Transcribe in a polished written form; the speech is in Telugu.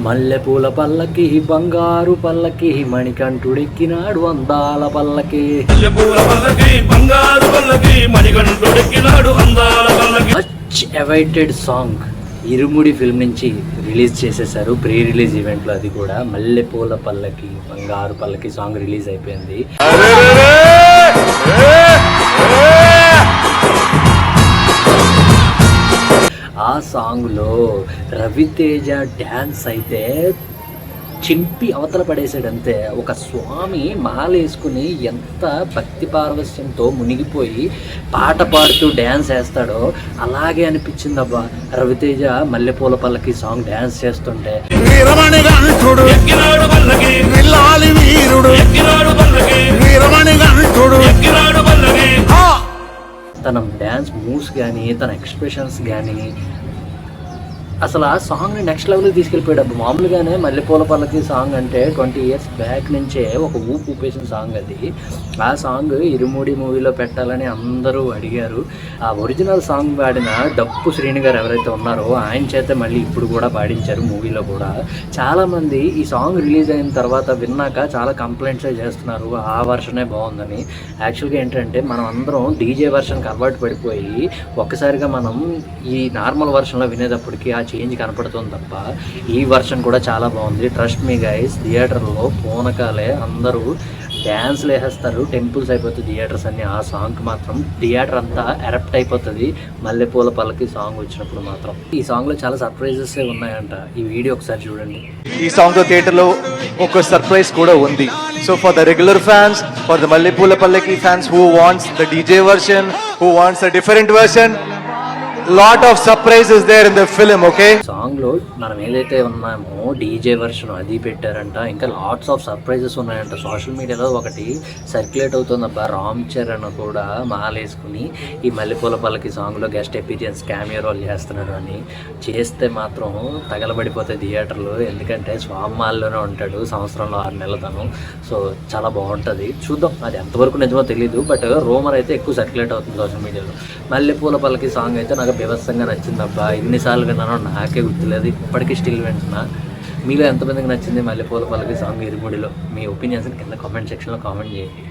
మల్లెపూల పల్లకి బంగారు పల్లకి మణికంఠుడెక్కినాడు అందాల పల్లకి. మల్లెపూల పల్లకి బంగారు పల్లకి మణికంఠుడెక్కినాడు అందాల పల్లకి. మచ్ అవైటెడ్ సాంగ్ ఇరుముడి ఫిల్మ్ నుంచి రిలీజ్ చేసేసారు. ప్రీ రిలీజ్ ఈవెంట్లో అది కూడా. మల్లెపూల పల్లకి బంగారు పల్లకి సాంగ్ రిలీజ్ అయిపోయింది. ఆ సాంగ్లో రవితేజ డ్యాన్స్ అయితే చింపి అవతల పడేసాడంతే. ఒక స్వామి మాలేసుకుని ఎంత భక్తి పారవస్యంతో మునిగిపోయి పాట పాడుతూ డ్యాన్స్ వేస్తాడో అలాగే అనిపించింది అబ్బా రవితేజ మల్లెపూల పల్లకి సాంగ్ డ్యాన్స్ చేస్తుంటే. తన డ్యాన్స్ మూవ్స్ కానీ తన ఎక్స్ప్రెషన్స్ కానీ అసలు ఆ సాంగ్ని నెక్స్ట్ లెవెల్కి తీసుకెళ్ళిపోయాడు. మామూలుగానే మల్లెపూల పల్లకి సాంగ్ అంటే 20 years బ్యాక్ నుంచే ఒక ఊపు ఊపేసిన సాంగ్ అది. ఆ సాంగ్ ఇరుముడి మూవీలో పెట్టాలని అందరూ అడిగారు. ఆ ఒరిజినల్ సాంగ్ పాడిన డప్పు శ్రీని గారు ఎవరైతే ఉన్నారో ఆయన చేత మళ్ళీ ఇప్పుడు కూడా పాడించారు మూవీలో కూడా. చాలామంది ఈ సాంగ్ రిలీజ్ అయిన తర్వాత విన్నాక చాలా కంప్లైంట్స్ చేస్తున్నారు ఆ వర్షనే బాగుందని. యాక్చువల్గా ఏంటంటే మనం అందరం డీజే వర్షన్కి అలవాటు పడిపోయి ఒక్కసారిగా మనం ఈ నార్మల్ వర్షన్లో వినేటప్పటికి ఆ చేంజ్ కనపడుతుంది తప్ప ఈ వర్షన్ కూడా చాలా బాగుంది. ట్రస్ట్ మీ గైస్, థియేటర్లో పూనకాలే అందరూ డ్యాన్స్లు వేసేస్తారు, టెంపుల్స్ అయిపోతుంది థియేటర్స్ అన్ని. ఆ సాంగ్కి మాత్రం థియేటర్ అంతా ఎరప్ట్ అయిపోతుంది మల్లెపూల పల్లకి సాంగ్ వచ్చినప్పుడు మాత్రం. ఈ సాంగ్లో చాలా సర్ప్రైజెస్ ఉన్నాయంట. ఈ వీడియో ఒకసారి చూడండి. ఈ సాంగ్తో థియేటర్లో ఒక సర్ప్రైజ్ కూడా ఉంది. So for the regular fans, for the మల్లెపూల పల్లకి fans who wants the DJ version, who wants a different version, lot of surprises there in the film, okay? Song లో మనం ఏదైతే ఉన్నామో డీజే వర్షన్ అది పెట్టారంట. ఇంకా లాట్స్ ఆఫ్ సర్ప్రైజెస్ ఉన్నాయంట. సోషల్ మీడియాలో ఒకటి సర్క్యులేట్ అవుతుంది అబ్బా, రామ్ చరణ్ కూడా మాలేసుకుని ఈ మల్లెపూల పల్లకి సాంగ్లో గెస్ట్ అపీరియన్స్ క్యామియో రోల్ చేస్తున్నాడు అని. చేస్తే మాత్రం తగలబడిపోతాయి థియేటర్లు. ఎందుకంటే స్వామి మాల్లోనే ఉంటాడు సంవత్సరంలో 6 నెలలు తను. సో చాలా బాగుంటుంది, చూద్దాం. అది ఎంతవరకు నిజమో తెలీదు, బట్ రూమర్ అయితే ఎక్కువ సర్క్యులేట్ అవుతుంది సోషల్ మీడియాలో. మల్లెపూల పల్లకి సాంగ్ అయితే నాకు బీభత్సంగా నచ్చిందబ్బా. ఎన్నిసార్లు విన్నానో నాకే గుర్తులేదు, ఇప్పటికీ స్టిల్ వింటున్నా. మీలో ఎంతమందికి నచ్చింది మల్లెపూల పల్లకి సాంగ్ ఇరుముడిలో? మీ ఒపీనియన్స్ కింద కామెంట్ సెక్షన్లో కామెంట్ చేయండి.